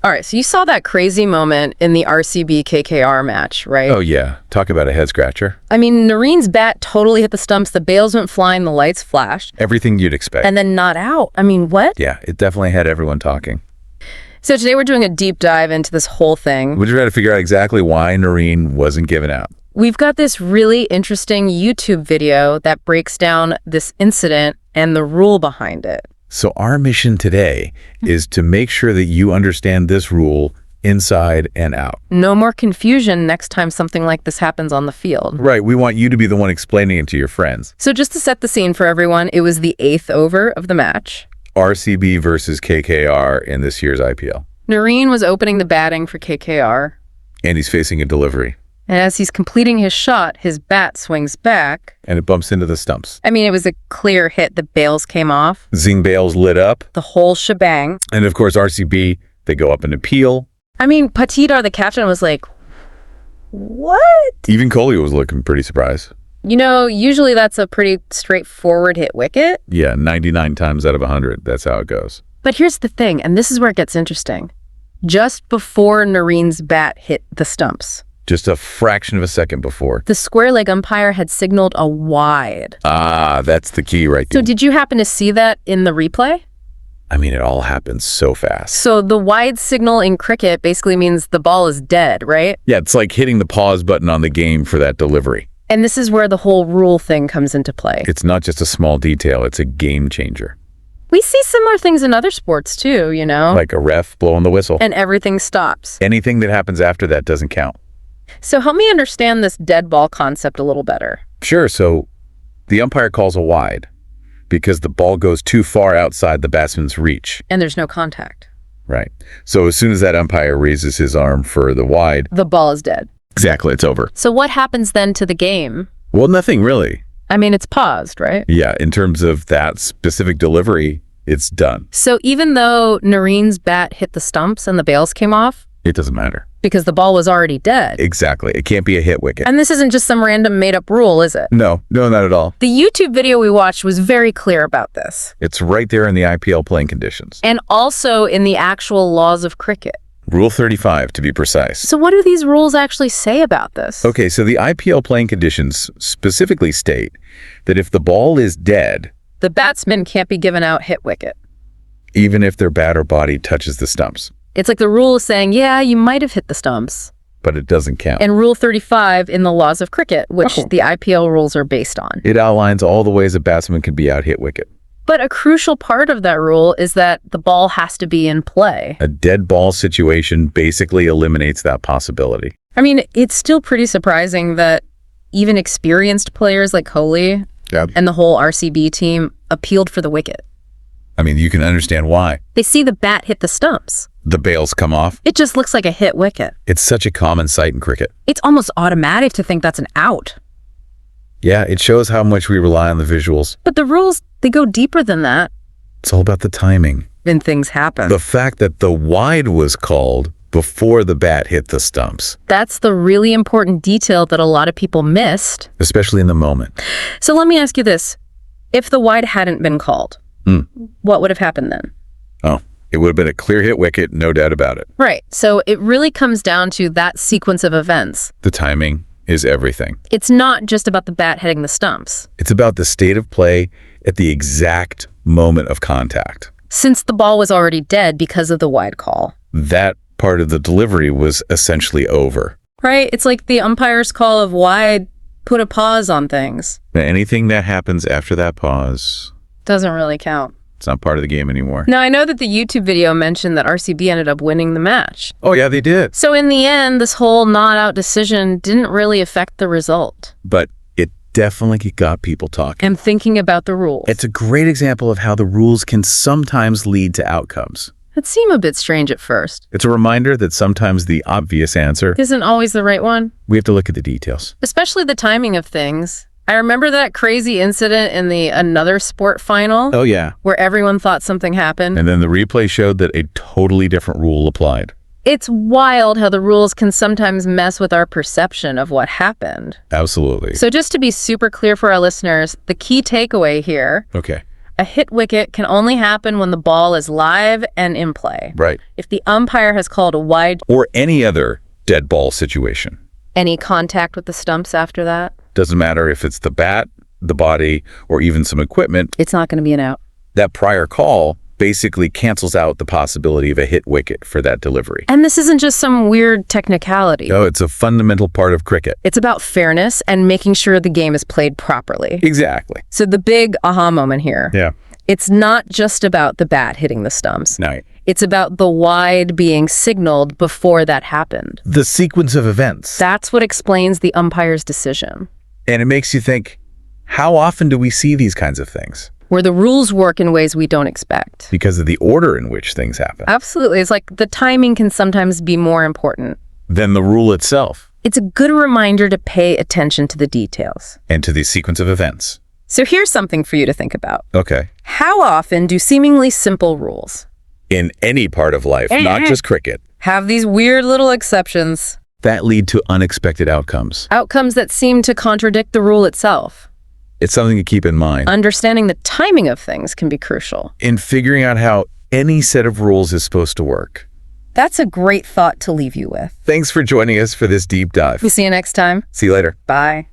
All right, so you saw that crazy moment in the RCB-KKR match, right? Oh, yeah. Talk about a head-scratcher. I mean, Narine's bat totally hit the stumps, the bails went flying, the lights flashed. Everything you'd expect. And then not out. I mean, what? Yeah, it definitely had everyone talking. So today we're doing a deep dive into this whole thing. We try to figure out exactly why Narine wasn't given out. We've got this really interesting YouTube video that breaks down this incident and the rule behind it. So our mission today is to make sure that you understand this rule inside and out. No more confusion next time something like this happens on the field. Right, we want you to be the one explaining it to your friends. So just to set the scene for everyone, it was the 8th over of the match. RCB versus KKR in this year's IPL. Narine was opening the batting for KKR. And he's facing a delivery. And as he's completing his shot, his bat swings back. And it bumps into the stumps. I mean, it was a clear hit. The bails came off. Zing bails lit up. The whole shebang. And of course, RCB, they go up and appeal. I mean, Patidar, the captain, was like, what? Even Kohli was looking pretty surprised. You know, usually that's a pretty straightforward hit wicket. Yeah, 99 times out of 100. That's how it goes. But here's the thing, and this is where it gets interesting. Just before Narine's bat hit the stumps, just a fraction of a second before, the square leg umpire had signaled a wide. Ah, that's the key right there. So did you happen to see that in the replay? I mean, it all happens so fast. So the wide signal in cricket basically means the ball is dead, right? Yeah, it's like hitting the pause button on the game for that delivery. And this is where the whole rule thing comes into play. It's not just a small detail, it's a game changer. We see similar things in other sports too, you know? Like a ref blowing the whistle. And everything stops. Anything that happens after that doesn't count. So help me understand this dead ball concept a little better. Sure, so the umpire calls a wide because the ball goes too far outside the batsman's reach. And there's no contact. Right. So as soon as that umpire raises his arm for the wide, the ball is dead. Exactly, it's over. So what happens then to the game? Well, nothing really. I mean, it's paused, right? Yeah, in terms of that specific delivery, it's done. So even though Narine's bat hit the stumps and the bails came off? It doesn't matter. Because the ball was already dead. Exactly. It can't be a hit wicket. And this isn't just some random made-up rule, is it? No, not at all. The YouTube video we watched was very clear about this. It's right there in the IPL playing conditions. And also in the actual laws of cricket. Rule 35, to be precise. So what do these rules actually say about this? Okay, so the IPL playing conditions specifically state that if the ball is dead, the batsman can't be given out hit wicket. Even if their bat or body touches the stumps. It's like the rule is saying, yeah, you might have hit the stumps. But it doesn't count. And Rule 35 in the laws of cricket, which the IPL rules are based on. It outlines all the ways a batsman can be out hit wicket. But a crucial part of that rule is that the ball has to be in play. A dead ball situation basically eliminates that possibility. I mean, it's still pretty surprising that even experienced players like Kohli and the whole RCB team appealed for the wicket. I mean, you can understand why. They see the bat hit the stumps. The bails come off. It just looks like a hit wicket. It's such a common sight in cricket. It's almost automatic to think that's an out. Yeah, it shows how much we rely on the visuals. But the rules, they go deeper than that. It's all about the timing. When things happen. The fact that the wide was called before the bat hit the stumps. That's the really important detail that a lot of people missed. Especially in the moment. So let me ask you this. If the wide hadn't been called, what would have happened then? Oh, it would have been a clear hit wicket, no doubt about it. Right. So it really comes down to that sequence of events. The timing is everything. It's not just about the bat hitting the stumps. It's about the state of play at the exact moment of contact. Since the ball was already dead because of the wide call. That part of the delivery was essentially over. Right? It's like the umpire's call of wide put a pause on things. Anything that happens after that pause doesn't really count. It's not part of the game anymore. Now, I know that the YouTube video mentioned that RCB ended up winning the match. Oh, yeah, they did. So in the end, this whole not out decision didn't really affect the result. But it definitely got people talking. And thinking about the rules. It's a great example of how the rules can sometimes lead to outcomes. It seemed a bit strange at first. It's a reminder that sometimes the obvious answer isn't always the right one. We have to look at the details. Especially the timing of things. I remember that crazy incident in the another sport final. Oh, yeah. Where everyone thought something happened. And then the replay showed that a totally different rule applied. It's wild how the rules can sometimes mess with our perception of what happened. Absolutely. So just to be super clear for our listeners, the key takeaway here. Okay. A hit wicket can only happen when the ball is live and in play. Right. If the umpire has called a wide or any other dead ball situation. Any contact with the stumps after that? Doesn't matter if it's the bat, the body, or even some equipment. It's not going to be an out. That prior call basically cancels out the possibility of a hit wicket for that delivery. And this isn't just some weird technicality. No, it's a fundamental part of cricket. It's about fairness and making sure the game is played properly. Exactly. So the big aha moment here. Yeah. It's not just about the bat hitting the stumps. No. It's about the wide being signaled before that happened. The sequence of events. That's what explains the umpire's decision. And it makes you think, how often do we see these kinds of things? Where the rules work in ways we don't expect. Because of the order in which things happen. Absolutely. It's like the timing can sometimes be more important than the rule itself. It's a good reminder to pay attention to the details. And to the sequence of events. So here's something for you to think about. Okay. How often do seemingly simple rules, in any part of life, not just cricket, have these weird little exceptions that lead to unexpected outcomes? Outcomes that seem to contradict the rule itself. It's something to keep in mind. Understanding the timing of things can be crucial. In figuring out how any set of rules is supposed to work. That's a great thought to leave you with. Thanks for joining us for this deep dive. We'll see you next time. See you later. Bye.